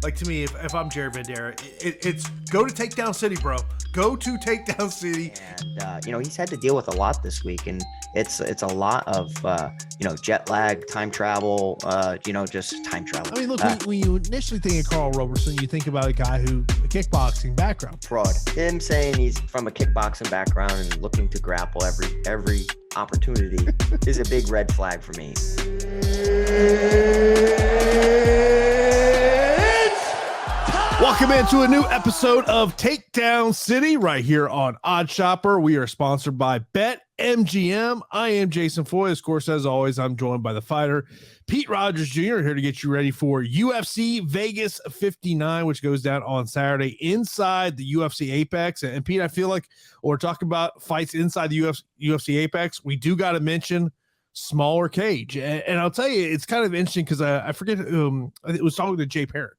Like, to me, if I'm Jared Bandera, it's go to Takedown City, bro. Go to Takedown City. And he's had to deal with a lot this week, and it's a lot of jet lag, time travel, just time travel. I mean, look, when you initially think of Carl Roberson, you think about a guy who a kickboxing background. Fraud. Him saying he's from a kickboxing background and looking to grapple every opportunity is a big red flag for me. Welcome into a new episode of Takedown City right here on Odd Shopper. We are sponsored by BetMGM. I am Jason Floyd. Of course, as always, I'm joined by the fighter, Pete Rogers Jr., here to get you ready for UFC Vegas 59, which goes down on Saturday inside the UFC Apex. And Pete, I feel like when we're talking about fights inside the UFC Apex, we do got to mention smaller cage. And I'll tell you, it's kind of interesting because I forget, it was talking to Jay Parrott,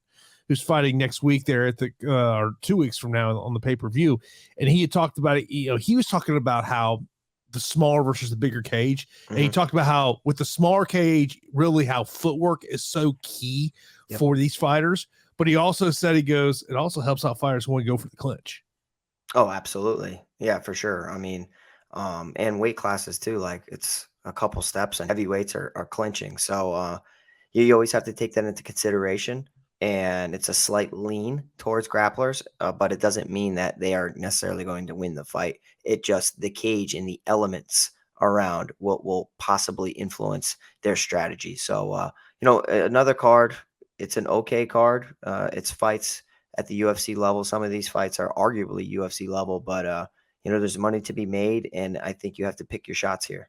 who's fighting next week there at the or 2 weeks from now on the pay-per-view. And he had talked about it. He was talking about how the smaller versus the bigger cage. Mm-hmm. And he talked about how with the smaller cage, really how footwork is so key for these fighters. But he also said, it also helps out fighters who want to go for the clinch. Oh, absolutely. Yeah, for sure. I mean, and weight classes too, like it's a couple steps and heavyweights are clinching. So you always have to take that into consideration. And it's a slight lean towards grapplers, but it doesn't mean that they are necessarily going to win the fight. It just the cage and the elements around will possibly influence their strategy. So, another card, it's an okay card. It's fights at the UFC level. Some of these fights are arguably UFC level, but, there's money to be made, and I think you have to pick your shots here.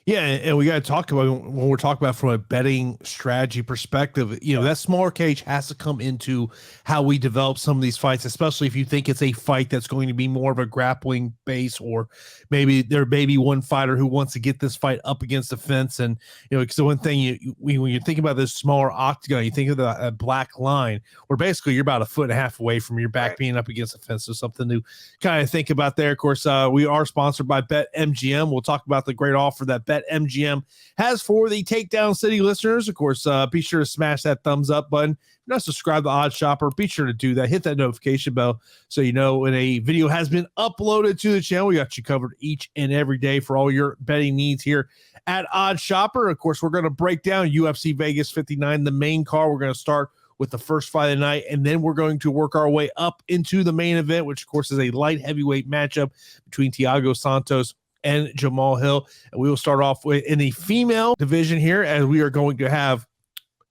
Yeah, and we got to talk about when we're talking about from a betting strategy perspective, that smaller cage has to come into how we develop some of these fights, especially if you think it's a fight that's going to be more of a grappling base, or maybe there may be one fighter who wants to get this fight up against the fence. And, because the one thing when you think about this smaller octagon, you think of the black line where basically you're about 1.5 feet away from your back being up against the fence. So something to kind of think about there. Of course, we are sponsored by BetMGM. We'll talk about the great offer that BetMGM has for the Takedown City listeners. Of course, be sure to smash that thumbs up button. If you're not subscribed to Odd Shopper, be sure to do that. Hit that notification bell so you know when a video has been uploaded to the channel. We got you covered each and every day for all your betting needs here at Odd Shopper. Of course, we're going to break down UFC Vegas 59, the main card. We're going to start with the first fight of the night, and then we're going to work our way up into the main event, which, of course, is a light heavyweight matchup between Thiago Santos and Jamahal Hill. And we will start off with in the female division here, as we are going to have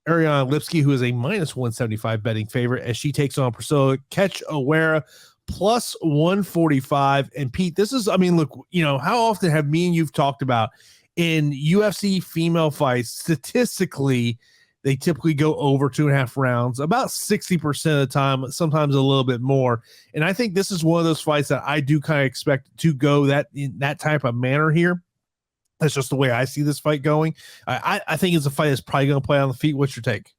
Ariane Lipski, who is a minus 175 betting favorite, as she takes on Priscila Cachoeira plus 145. And Pete, this is, look, how often have me and you've talked about in UFC female fights, statistically, they typically go over 2.5 rounds, about 60% of the time, sometimes a little bit more. And I think this is one of those fights that I do kind of expect to go in that type of manner here. That's just the way I see this fight going. I think it's a fight that's probably going to play on the feet. What's your take?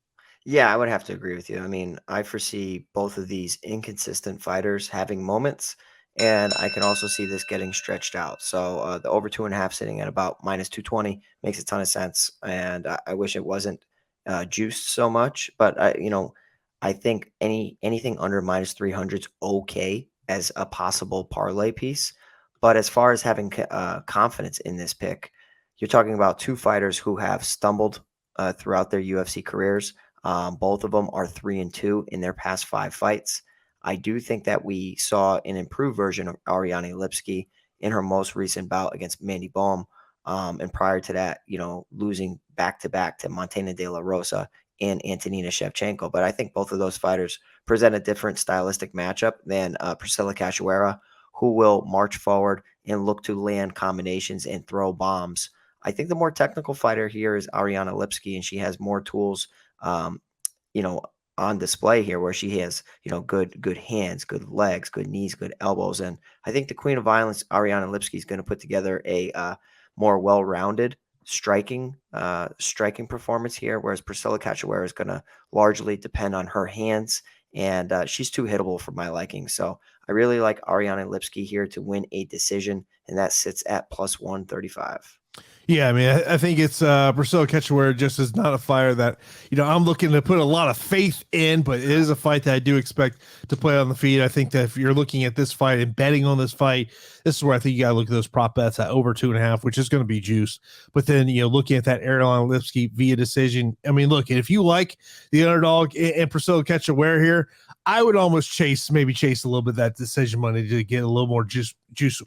Yeah, I would have to agree with you. I foresee both of these inconsistent fighters having moments, and I can also see this getting stretched out. So the over 2.5 sitting at about minus 220 makes a ton of sense. And I wish it wasn't juiced so much, but I think anything under minus 300 is okay as a possible parlay piece. But as far as having confidence in this pick, you're talking about two fighters who have stumbled throughout their UFC careers. Both of them are 3-2 in their past 5 fights. I do think that we saw an improved version of Ariane Lipski in her most recent bout against Mandy Baum. And prior to that, losing back-to-back to Montana De La Rosa and Antonina Shevchenko. But I think both of those fighters present a different stylistic matchup than Priscila Cachoeira, who will march forward and look to land combinations and throw bombs. I think the more technical fighter here is Ariane Lipski, and she has more tools, on display here, where she has, good hands, good legs, good knees, good elbows. And I think the queen of violence, Ariane Lipski, is going to put together a more well-rounded striking performance here, whereas Priscila Cachoeira is going to largely depend on her hands, and she's too hittable for my liking. So I really like Ariane Lipski here to win a decision, and that sits at plus 135. Yeah, I mean, I think it's Priscila Cachoeira just is not a fighter that, I'm looking to put a lot of faith in, but it is a fight that I do expect to play on the feet. I think that if you're looking at this fight and betting on this fight, this is where I think you got to look at those prop bets at over 2.5, which is going to be juice. But then, looking at that Ariane Lipski via decision, I mean, look, if you like the underdog and Priscila Cachoeira here, I would almost chase a little bit of that decision money to get a little more juice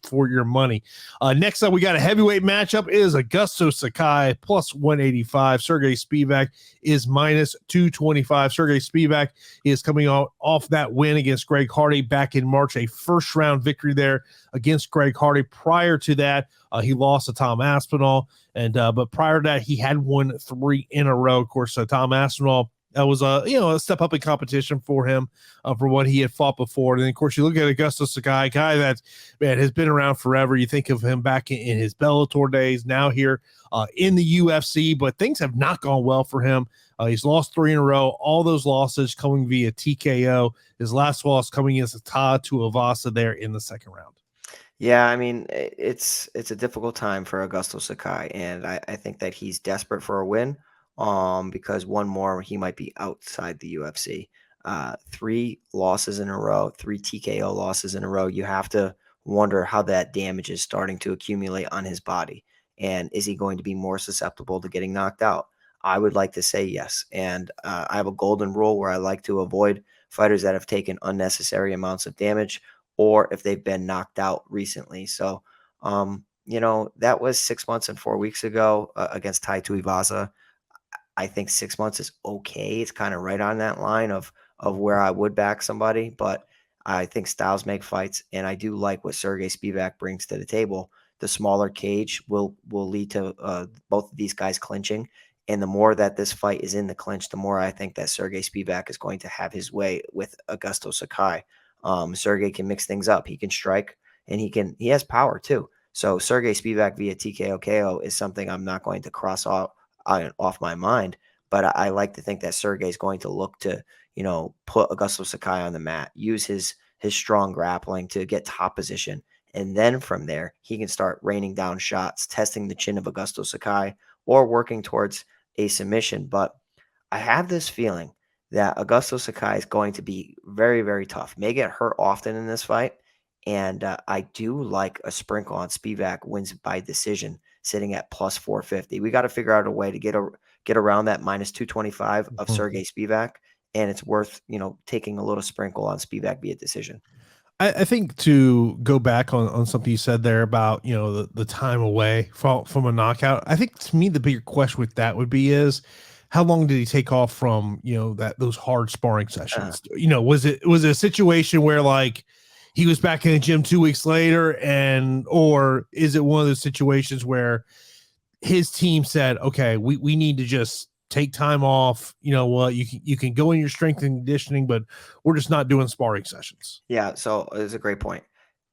for your money. Next up, we got a heavyweight matchup. It is Augusto Sakai plus 185. Serghei Spivac is minus 225. Serghei Spivac is coming off that win against Greg Hardy back in March, a first round victory there against Greg Hardy. Prior to that, he lost to Tom Aspinall, but prior to that, he had won 3 in a row. Of course, Tom Aspinall, that was a step up in competition for him for what he had fought before. And then, of course, you look at Augusto Sakai, guy that has been around forever. You think of him back in his Bellator days, now here in the UFC, but things have not gone well for him. He's lost 3 in a row. All those losses coming via TKO. His last loss coming against Todd Tuivasa there in the second round. Yeah, I mean, it's a difficult time for Augusto Sakai, and I think that he's desperate for a win, because one more he might be outside the UFC. 3 losses in a row, 3 TKO losses in a row. You have to wonder how that damage is starting to accumulate on his body, and is he going to be more susceptible to getting knocked out? I would like to say yes, and I have a golden rule where I like to avoid fighters that have taken unnecessary amounts of damage, or if they've been knocked out recently. So, that was 6 months and 4 weeks ago against Tai Tuivasa. I think 6 months is okay. It's kind of right on that line of where I would back somebody, but I think styles make fights, and I do like what Serghei Spivac brings to the table. The smaller cage will lead to both of these guys clinching, and the more that this fight is in the clinch, the more I think that Serghei Spivac is going to have his way with Augusto Sakai. Serghei can mix things up. He can strike, and he has power too. So Serghei Spivac via TKO KO is something I'm not going to cross off my mind. But I like to think that Serghei is going to look to, put Augusto Sakai on the mat, use his strong grappling to get top position. And then from there, he can start raining down shots, testing the chin of Augusto Sakai, or working towards a submission. But I have this feeling that Augusto Sakai is going to be very, very tough. May get hurt often in this fight. And I do like a sprinkle on Spivac wins by decision, sitting at plus 450. We got to figure out a way to get around that minus 225 of Serghei Spivac. And it's worth, taking a little sprinkle on Spivac via decision. I think to go back on something you said there about, the time away from a knockout, I think to me, the bigger question with that would be is how long did he take off from, those hard sparring sessions? Was it a situation where like he was back in the gym 2 weeks later or is it one of those situations where his team said, okay, we need to just take time off. You know what? You can go in your strength and conditioning, but we're just not doing sparring sessions. Yeah, so it's a great point.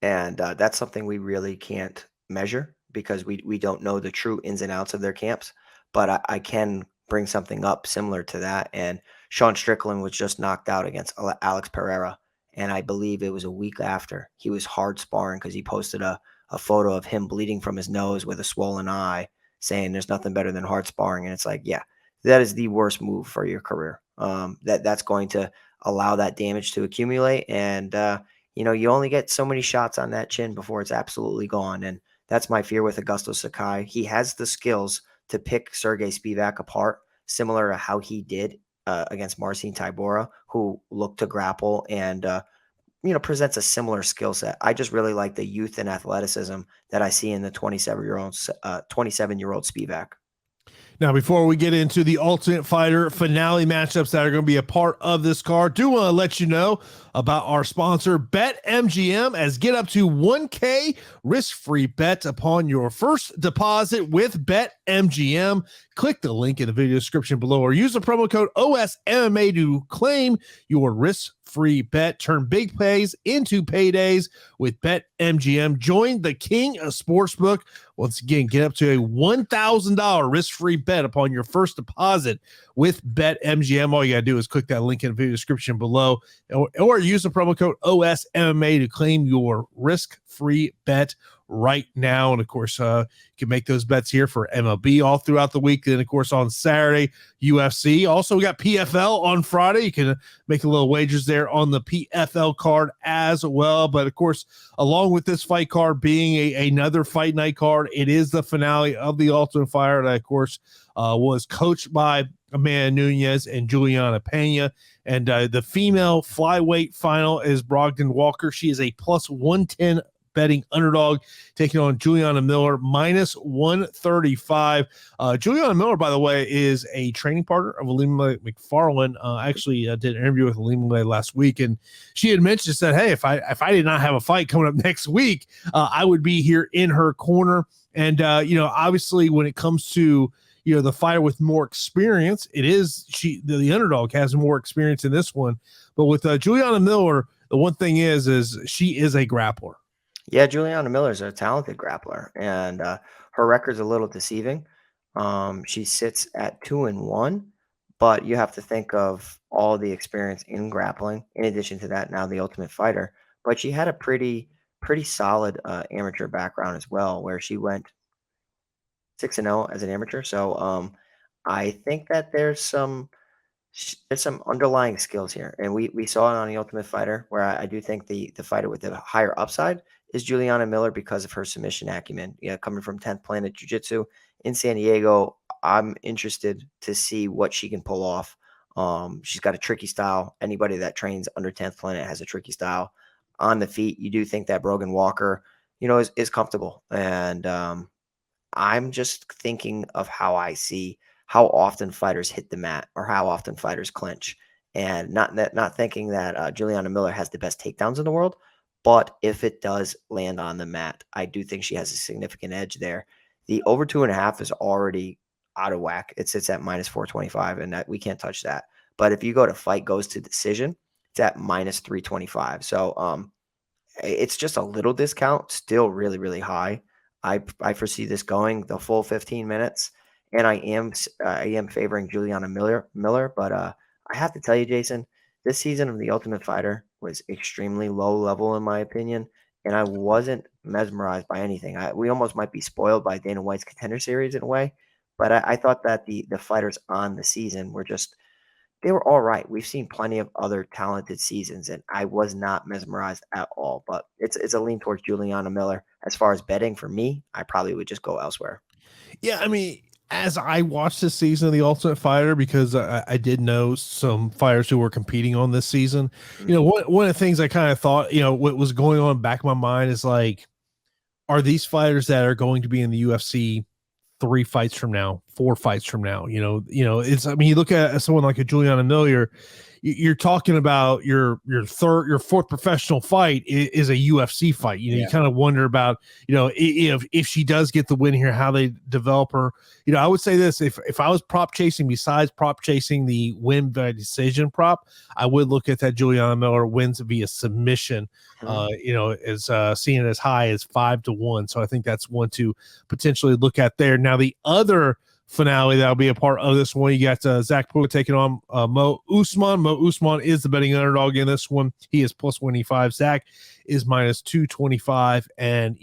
And that's something we really can't measure because we don't know the true ins and outs of their camps. But I can bring something up similar to that. And Sean Strickland was just knocked out against Alex Pereira. And I believe it was a week after he was hard sparring because he posted a photo of him bleeding from his nose with a swollen eye, saying there's nothing better than hard sparring. And it's like, yeah, that is the worst move for your career. That's going to allow that damage to accumulate. And, you only get so many shots on that chin before it's absolutely gone. And that's my fear with Augusto Sakai. He has the skills to pick Serghei Spivac apart, similar to how he did against Marcin Tybura, who looked to grapple and, presents a similar skill set. I just really like the youth and athleticism that I see in the 27-year-old Spivac. Now, before we get into the Ultimate Fighter finale matchups that are going to be a part of this card, do want to let you know about our sponsor, BetMGM, as get up to $1K risk-free bet upon your first deposit with BetMGM. Click the link in the video description below or use the promo code OSMMA to claim your risk-free bet. Turn big plays into paydays with BetMGM. Join the king of sportsbook. Once again, get up to a $1,000 risk-free bet upon your first deposit with BetMGM. All you got to do is click that link in the video description below or use the promo code OSMMA to claim your risk-free bet right now. And of course, you can make those bets here for MLB all throughout the week. Then, of course, on Saturday, UFC. Also, we got PFL on Friday. You can make a little wagers there on the PFL card as well. But of course, along with this fight card being another fight night card, it is the finale of the Ultimate Fighter that, of course, was coached by Amanda Nunes and Juliana Pena. And the female flyweight final is Brogdon Walker. She is a plus 110 betting underdog, taking on Juliana Miller, minus 135. Juliana Miller, by the way, is a training partner of Alima McFarland. I actually did an interview with Alima last week, and she had mentioned, said, hey, if I did not have a fight coming up next week, I would be here in her corner. And, obviously when it comes to, the fighter with more experience, it is the underdog has more experience in this one. But with Juliana Miller, the one thing is she is a grappler. Yeah, Juliana Miller's a talented grappler, and her record's a little deceiving. She sits at 2-1, but you have to think of all the experience in grappling. In addition to that, now the Ultimate Fighter. But she had a pretty solid amateur background as well, where she went 6-0 as an amateur. So I think that there's some underlying skills here, and we saw it on the Ultimate Fighter, where I do think the fighter with the higher upside is Juliana Miller because of her submission acumen. Yeah, coming from 10th Planet Jiu-Jitsu in San Diego, I'm interested to see what she can pull off. She's got a tricky style. Anybody that trains under 10th Planet has a tricky style. On the feet, you do think that Brogan Walker, is comfortable, and I'm just thinking of how I see how often fighters hit the mat or how often fighters clinch, and not thinking that Juliana Miller has the best takedowns in the world. But if it does land on the mat, I do think she has a significant edge there. The over 2.5 is already out of whack. It sits at minus 425, and that we can't touch that. But if you go to fight goes to decision, it's at minus 325. So it's just a little discount, still really, really high. I foresee this going the full 15 minutes, and I am favoring Juliana Miller, but I have to tell you, Jason, this season of The Ultimate Fighter was extremely low level in my opinion, and I wasn't mesmerized by anything. We almost might be spoiled by Dana White's Contender Series in a way, but I thought that the fighters on the season were just they were all right. We've seen plenty of other talented seasons, and I was not mesmerized at all. But it's a lean towards Juliana Miller. As far as betting for me, I probably would just go elsewhere. Yeah, I mean, as I watched this season of The Ultimate Fighter, because I did know some fighters who were competing on this season, one of the things I kind of thought, what was going on back in my mind is like, are these fighters that are going to be in the UFC 3 fights from now, 4 fights from now? It's, I mean, you look at someone like a Juliana Miller, you're talking about your fourth professional fight is a UFC fight. You kind of wonder about, if she does get the win here, how they develop her. I would say this, if I was prop chasing, besides prop chasing the win by decision prop, I would look at that Juliana Miller wins via submission, as seeing it as high as 5-1. So I think that's one to potentially look at there. Now, the other finale that'll be a part of this one, you got Zach Pauga taking on Mo Usman. Mo Usman is the betting underdog in this one. He is plus 125. Zach is minus 225. And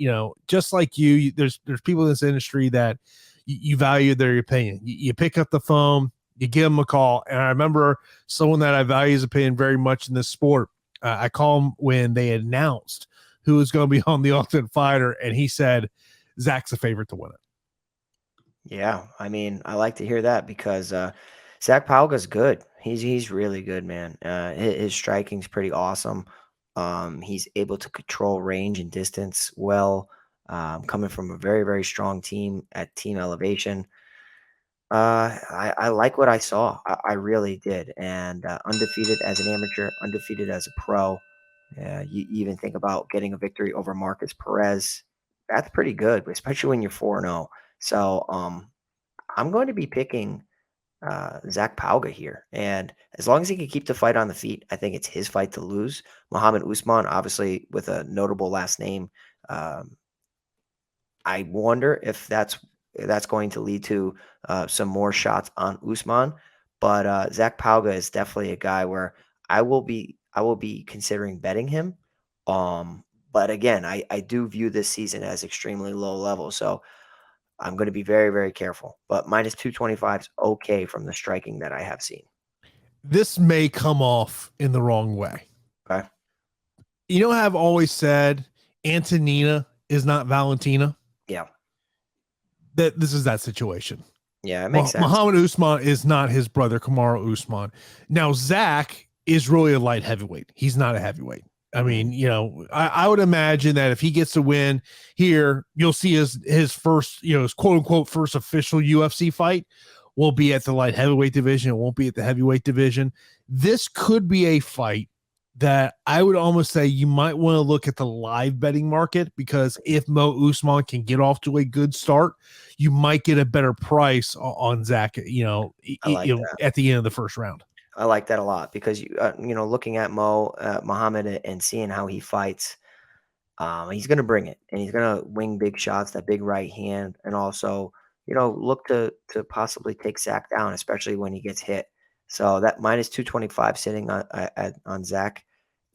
just like there's people in this industry that you value their opinion. You pick up the phone, you give them a call. And I remember someone that I value his opinion very much in this sport. I call him when they announced who was going to be on the Ultimate Fighter, and he said Zach's the favorite to win it. Yeah, I mean, I like to hear that because Zach Pauga's good. He's really good, man. His striking's pretty awesome. He's able to control range and distance well. Coming from a very, very strong team at Team Elevation. I like what I saw. I really did. And undefeated as an amateur, undefeated as a pro. You even think about getting a victory over Marcus Perez. That's pretty good, especially when you're 4-0. So I'm going to be picking Zach Pauga here. And as long as he can keep the fight on the feet, I think it's his fight to lose. Mohammed Usman, obviously with a notable last name. I wonder if that's going to lead to some more shots on Usman. But Zach Pauga is definitely a guy where I will be considering betting him. But again, I do view this season as extremely low level. So I'm going to be very, very careful. But minus 225 is okay from the striking that I have seen. This may come off in the wrong way. Okay. You know how I've always said Antonina is not Valentina? Yeah. That this is that situation. Yeah, it makes sense. Mohammed Usman is not his brother, Kamaru Usman. Now, Zach is really a light heavyweight. He's not a heavyweight. I mean, you know, I would imagine that if he gets to win here, you'll see his first, you know, his quote unquote first official UFC fight will be at the light heavyweight division. It won't be at the heavyweight division. This could be a fight that I would almost say you might want to look at the live betting market, because if Mo Usman can get off to a good start, you might get a better price on Zach, you know, at the end of the first round. I like that a lot because you know, looking at Mohammed and seeing how he fights, he's going to bring it, and he's going to wing big shots, that big right hand, and also, you know, look to possibly take Zach down, especially when he gets hit. So that minus 225 sitting on Zach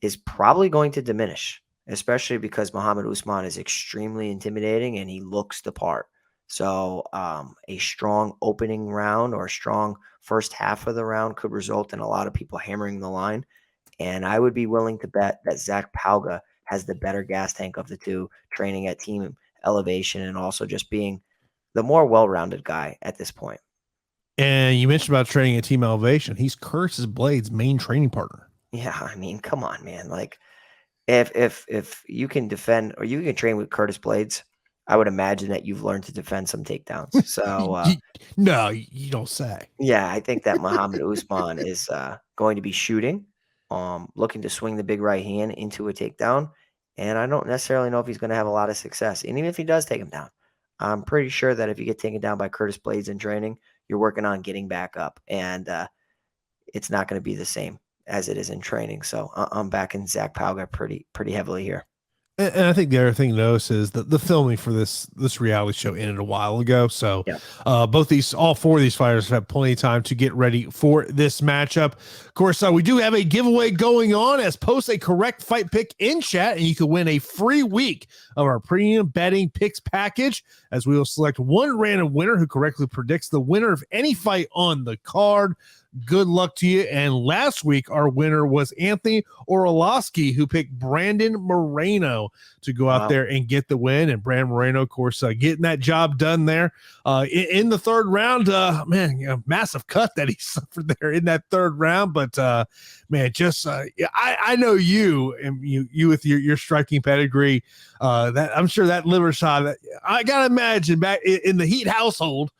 is probably going to diminish, especially because Mohammed Usman is extremely intimidating and he looks the part. So a strong opening round or a strong first half of the round could result in a lot of people hammering the line. And I would be willing to bet that Zach Pauga has the better gas tank of the two, training at Team Elevation and also just being the more well-rounded guy at this point. And you mentioned about training at Team Elevation. He's Curtis Blade's main training partner. Yeah, I mean, come on, man. Like, if you can defend or you can train with Curtis Blades, I would imagine that you've learned to defend some takedowns. So, no, you don't say. Yeah, I think that Mohammed Usman is going to be shooting, looking to swing the big right hand into a takedown. And I don't necessarily know if he's going to have a lot of success. And even if he does take him down, I'm pretty sure that if you get taken down by Curtis Blades in training, you're working on getting back up. And it's not going to be the same as it is in training. So I'm backing Zach Pauga pretty heavily here. And I think the other thing to notice is that the filming for this reality show ended a while ago. So all four of these fighters have plenty of time to get ready for this matchup. Of course, we do have a giveaway going on, as post a correct fight pick in chat, and you can win a free week of our premium betting picks package, as we will select one random winner who correctly predicts the winner of any fight on the card. Good luck to you. And last week, our winner was Anthony Orlowski, who picked Brandon Moreno to go out there and get the win. And Brandon Moreno, of course, getting that job done there in the third round. Man, you know, massive cut that he suffered there in that third round. But man, just I know you and you with your striking pedigree. That I'm sure that liver shot. I gotta imagine back in the Heat household.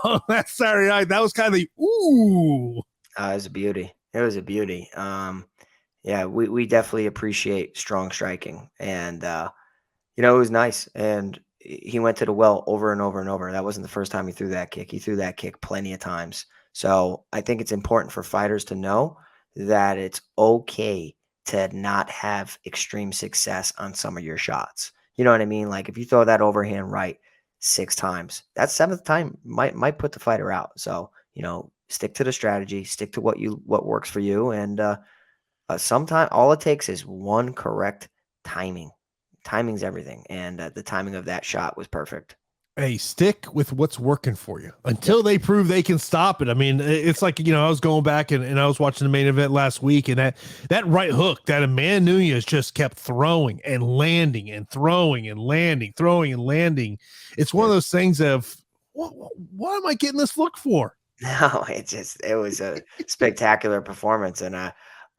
Oh, that Saturday night, that was kind of the ooh. It was a beauty. It was a beauty. Yeah, we definitely appreciate strong striking, and you know, it was nice. And he went to the well over and over and over. That wasn't the first time he threw that kick. He threw that kick plenty of times. So I think it's important for fighters to know that it's okay to not have extreme success on some of your shots. You know what I mean? Like if you throw that overhand right 6 times, that 7th time might put the fighter out. So, you know, stick to the strategy, stick to what works for you. And sometimes all it takes is one correct timing. Timing's everything. And the timing of that shot was perfect. Hey, stick with what's working for you until they prove they can stop it. I mean, it's like, you know, I was going back and I was watching the main event last week, and that right hook that Amanda Nunez just kept throwing and landing and throwing and landing, throwing and landing. It's one of those things of, what am I getting this look for? No, it was a spectacular performance. And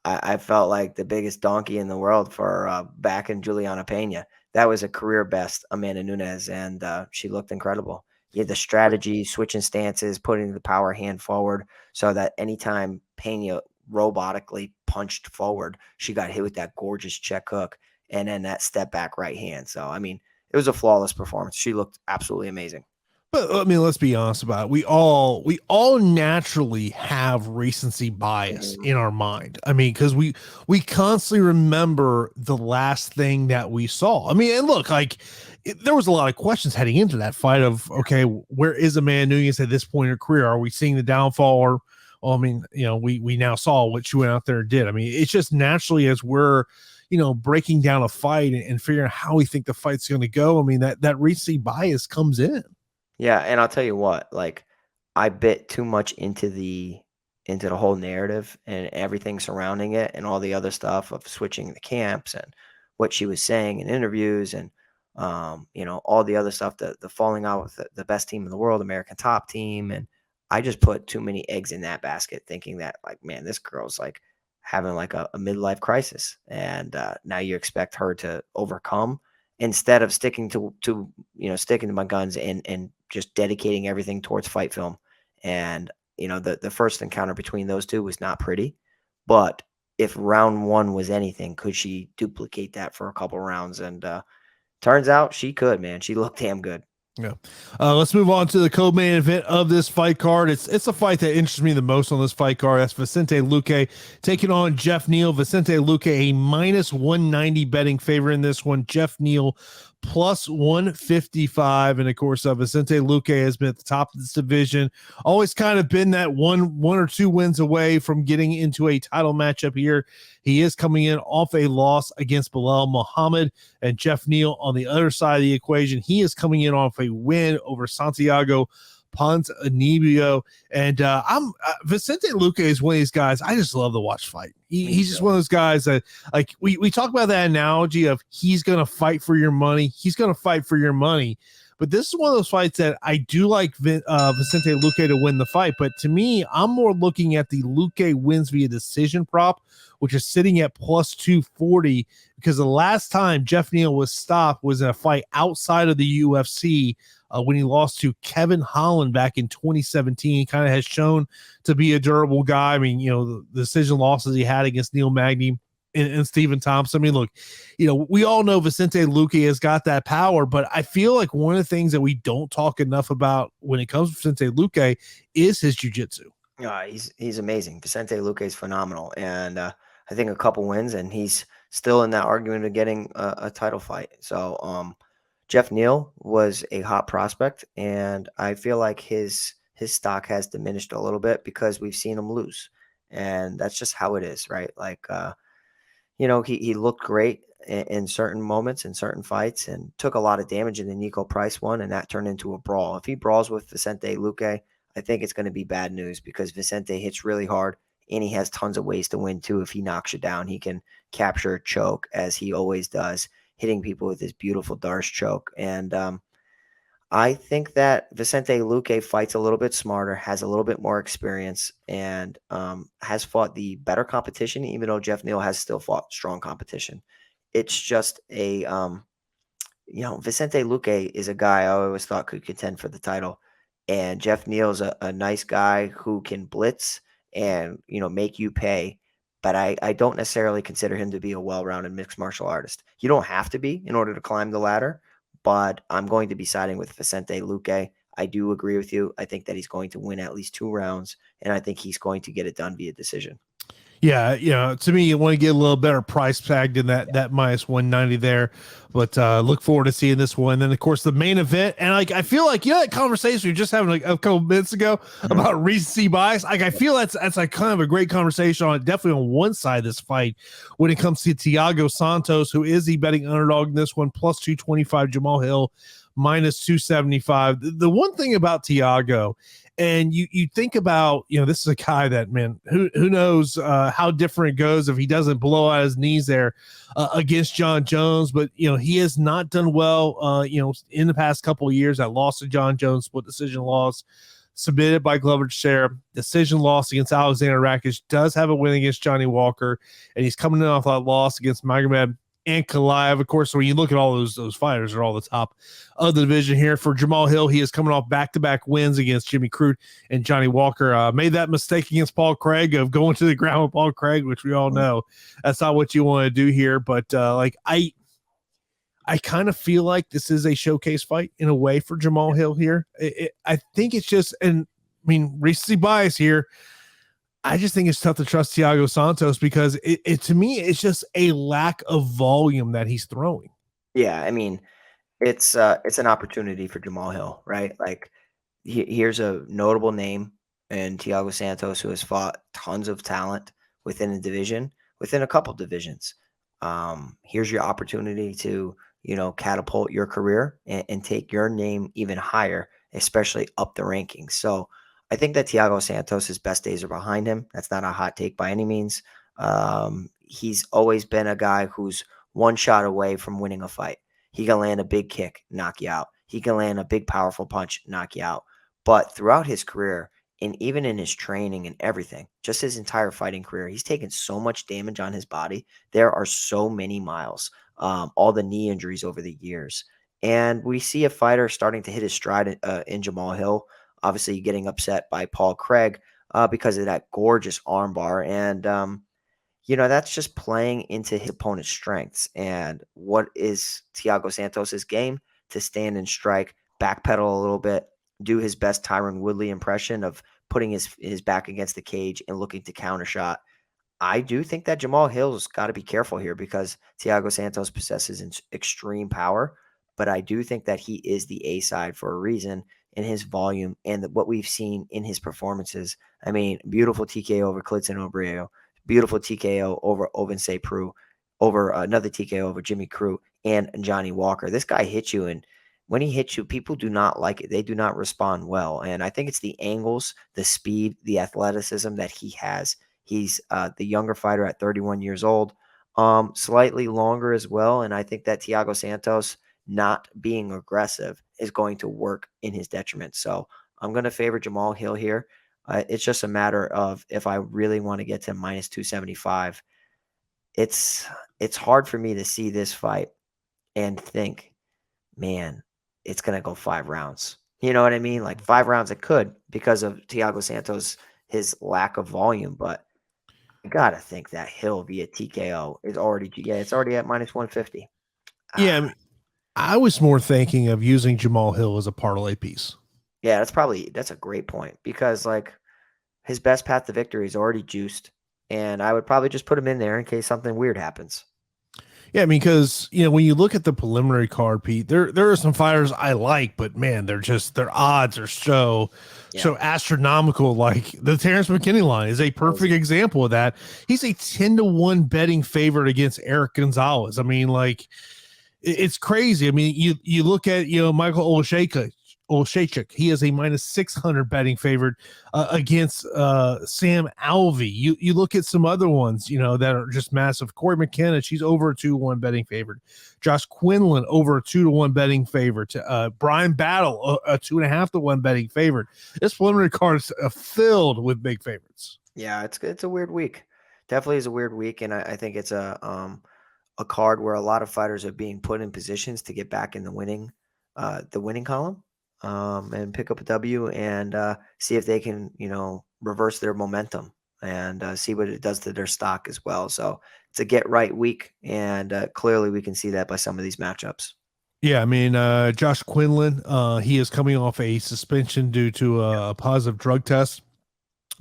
I felt like the biggest donkey in the world for backing Juliana Pena. That was a career best, Amanda Nunez, and she looked incredible. He had the strategy, switching stances, putting the power hand forward so that anytime Pena robotically punched forward, she got hit with that gorgeous check hook and then that step back right hand. So, I mean, it was a flawless performance. She looked absolutely amazing. But I mean, let's be honest about it. We all naturally have recency bias in our mind. I mean, because we constantly remember the last thing that we saw. I mean, and look, like there was a lot of questions heading into that fight of, okay, where is Amanda Nunez at this point in her career? Are we seeing the downfall well, I mean, we now saw what she went out there and did. I mean, it's just naturally as we're, breaking down a fight and figuring out how we think the fight's going to go. I mean, that recency bias comes in. Yeah, and I'll tell you what, like I bit too much into the whole narrative and everything surrounding it and all the other stuff of switching the camps and what she was saying in interviews and all the other stuff, the falling out with the best team in the world, American Top Team. And I just put too many eggs in that basket thinking that like, man, this girl's like having like a midlife crisis. And now you expect her to overcome instead of sticking to my guns and just dedicating everything towards fight film. And the first encounter between those two was not pretty, but if round one was anything, could she duplicate that for a couple rounds? And turns out she could, man. She looked damn good. Yeah. Let's move on to the co-main event of this fight card. It's a fight that interests me the most on this fight card. That's Vicente Luque taking on Geoff Neal. Vicente Luque, a minus 190 betting favor in this one. Geoff Neal plus 155. And of course, Vicente Luque has been at the top of this division. Always kind of been that one or two wins away from getting into a title matchup here. He is coming in off a loss against Belal Mohammed, and Geoff Neal on the other side of the equation. He is coming in off a win over Santiago Ponzinibbio. And Vicente Luque is one of these guys I just love to watch fight. He's just one of those guys that, like, we talk about that analogy of he's going to fight for your money. He's going to fight for your money. But this is one of those fights that I do like Vicente Luque to win the fight. But to me, I'm more looking at the Luque wins via decision prop, which is sitting at plus 240, because the last time Geoff Neal was stopped was in a fight outside of the UFC when he lost to Kevin Holland back in 2017. He kind of has shown to be a durable guy. I mean, the decision losses he had against Neil Magny and Stephen Thompson. I mean, look, we all know Vicente Luque has got that power, but I feel like one of the things that we don't talk enough about when it comes to Vicente Luque is his jiu-jitsu. He's amazing. Vicente Luque is phenomenal. And I think a couple wins and he's still in that argument of getting a title fight. So Geoff Neal was a hot prospect, and I feel like his stock has diminished a little bit because we've seen him lose. And that's just how it is, right? Like, he looked great in certain moments, in certain fights, and took a lot of damage in the Nico Price one, and that turned into a brawl. If he brawls with Vicente Luque, I think it's going to be bad news because Vicente hits really hard, and he has tons of ways to win too. If he knocks you down, he can capture a choke, as he always does, hitting people with his beautiful Darce choke. And I think that Vicente Luque fights a little bit smarter, has a little bit more experience, and has fought the better competition, even though Geoff Neal has still fought strong competition. It's just Vicente Luque is a guy I always thought could contend for the title. And Geoff Neal's a nice guy who can blitz and, make you pay. But I don't necessarily consider him to be a well-rounded mixed martial artist. You don't have to be in order to climb the ladder, but I'm going to be siding with Vicente Luque. I do agree with you. I think that he's going to win at least 2 rounds, and I think he's going to get it done via decision. Yeah, to me, you want to get a little better price tag than that minus 190 there. But look forward to seeing this one. And then, of course, the main event. And I feel like, that conversation we were just having like a couple minutes ago about recency bias. Like, I feel that's like kind of a great conversation on definitely on one side of this fight when it comes to Thiago Santos, who is the betting underdog in this one, plus 225, Jamahal minus 275. The one thing about Thiago, and you think about, this is a guy that, man, who knows how different it goes if he doesn't blow out his knees there against John Jones. But, he has not done well, in the past couple of years. That loss to John Jones, split decision loss, submitted by Glover Teixeira, decision loss against Alexander Rakic, does have a win against Johnny Walker, and he's coming in off that loss against Magomed and Kalaev. Of course, when you look at all those fighters, are all the top of the division here. For Jamahal, he is coming off back-to-back wins against Jimmy Crute and Johnny Walker. Made that mistake against Paul Craig of going to the ground with Paul Craig, which we all know that's not what you want to do here. But I kind of feel like this is a showcase fight in a way for Jamahal here. I think it's just, and I mean, recency bias here. I just think it's tough to trust Thiago Santos because it to me, it's just a lack of volume that he's throwing. Yeah, I mean, it's an opportunity for Jamahal, right? Like, here's a notable name and Thiago Santos, who has fought tons of talent within a division, within a couple divisions. Here's your opportunity to, catapult your career and take your name even higher, especially up the rankings. So I think that Thiago Santos' best days are behind him. That's not a hot take by any means. He's always been a guy who's one shot away from winning a fight. He can land a big kick, knock you out. He can land a big, powerful punch, knock you out. But throughout his career, and even in his training and everything, just his entire fighting career, he's taken so much damage on his body. There are so many miles, all the knee injuries over the years. And we see a fighter starting to hit his stride in Jamahal Hill, obviously getting upset by Paul Craig because of that gorgeous armbar. And, that's just playing into his opponent's strengths. And what is Thiago Santos's game? To stand and strike, backpedal a little bit, do his best Tyron Woodley impression of putting his back against the cage and looking to counter shot. I do think that Jamahal Hill's got to be careful here because Thiago Santos possesses extreme power, but I do think that he is the A side for a reason in his volume and what we've seen in his performances. I mean, beautiful TKO over Clidson Obreo, beautiful TKO over Ovince Prue, over another TKO over Jimmy Crew and Johnny Walker. This guy hits you, and when he hits you, people do not like it. They do not respond well. And I think it's the angles, the speed, the athleticism that he has. He's the younger fighter at 31 years old, slightly longer as well. And I think that Thiago Santos not being aggressive is going to work in his detriment. So I'm going to favor Jamahal Hill here. It's just a matter of if I really want to get to minus 275. It's hard for me to see this fight and think, man, it's going to go 5 rounds. You know what I mean? Like 5 rounds it could because of Thiago Santos, his lack of volume. But I got to think that Hill via TKO is already, it's already at minus 150. Yeah, I mean, I was more thinking of using Jamahal Hill as a parlay piece. Yeah, that's a great point because like his best path to victory is already juiced. And I would probably just put him in there in case something weird happens. Yeah, I mean, because when you look at the preliminary card, Pete, there are some fighters I like, but man, their odds are so astronomical. Like the Terrence McKinney line is a perfect example of that. He's a 10-1 betting favorite against Eric Gonzalez. I mean, like it's crazy. I mean, you look at Michael Olszewski, he is a minus 600 betting favorite against Sam Alvey. You look at some other ones, that are just massive. Corey McKenna, she's over a 2-1 betting favorite. Josh Quinlan over a 2-1 betting favorite. Brian Battle a 2.5-1 betting favorite. This preliminary card is filled with big favorites. Yeah, it's a weird week. Definitely is a weird week, and I think it's a card where a lot of fighters are being put in positions to get back in the winning column. And pick up a W and see if they can, reverse their momentum and see what it does to their stock as well. So it's a get right week, and clearly we can see that by some of these matchups. Yeah, I mean, Josh Quinlan, he is coming off a suspension due to a positive drug test.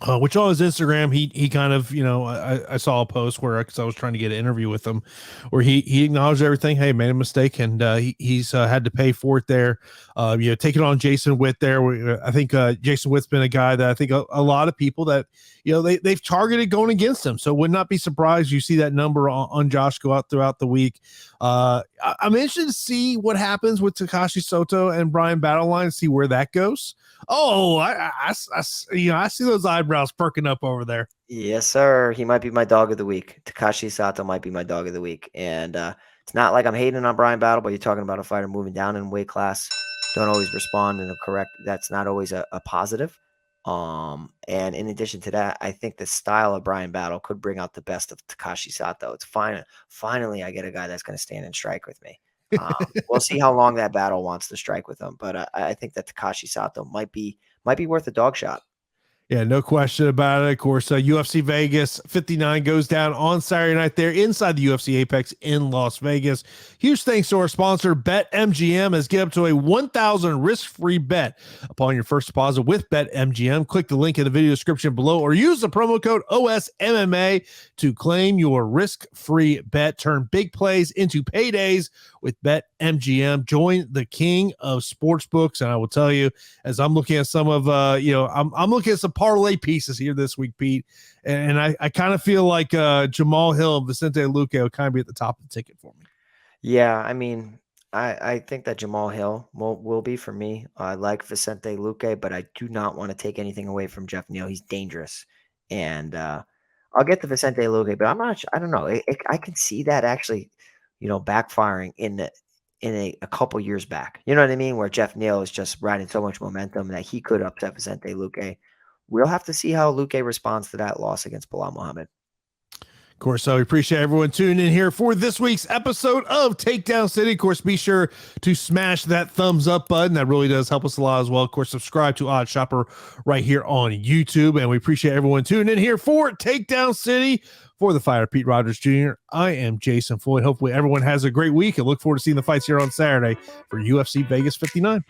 Which on his Instagram, he kind of, I saw a post where, because I was trying to get an interview with him, where he acknowledged everything. Hey, made a mistake, and he's had to pay for it there. Taking on Jason Witt there. I think Jason Witt's been a guy that I think a lot of people that, they've targeted going against him. So would not be surprised you see that number on Josh go out throughout the week. I'm interested to see what happens with Takashi Soto and Brian Battleline, see where that goes. Oh, I see those eyebrows perking up over there. Yes, sir. He might be my dog of the week. Takashi Sato might be my dog of the week. And it's not like I'm hating on Brian Battle, but you're talking about a fighter moving down in weight class. Don't always respond in a correct. That's not always a positive. And in addition to that, I think the style of Brian Battle could bring out the best of Takashi Sato. It's fine. Finally, I get a guy that's going to stand and strike with me. We'll see how long that Battle wants to strike with him, but I think that Takashi Sato might be worth a dog shot. Yeah, no question about it. Of course, UFC Vegas 59 goes down on Saturday night there inside the UFC Apex in Las Vegas. Huge thanks to our sponsor, BetMGM, as get up to a 1,000 risk-free bet upon your first deposit with BetMGM. Click the link in the video description below or use the promo code OSMMA to claim your risk-free bet. Turn big plays into paydays with BetMGM. Join the king of sportsbooks, and I will tell you, as I'm looking at some of, I'm looking at some parlay pieces here this week, Pete. And I kind of feel like Jamahal Hill and Vicente Luque will kind of be at the top of the ticket for me. Yeah, I mean, I think that Jamahal Hill will be for me. I like Vicente Luque, but I do not want to take anything away from Geoff Neal. He's dangerous, and I'll get the Vicente Luque, but I'm not. I don't know. I can see that actually, backfiring in a couple years back. You know what I mean? Where Geoff Neal is just riding so much momentum that he could upset Vicente Luque. We'll have to see how Luque responds to that loss against Bilal Mohammed. Of course, so we appreciate everyone tuning in here for this week's episode of Takedown City. Of course, be sure to smash that thumbs up button. That really does help us a lot as well. Of course, subscribe to Odd Shopper right here on YouTube. And we appreciate everyone tuning in here for Takedown City. For the fighter, Pete Rogers Jr., I am Jason Floyd. Hopefully everyone has a great week and look forward to seeing the fights here on Saturday for UFC Vegas 59.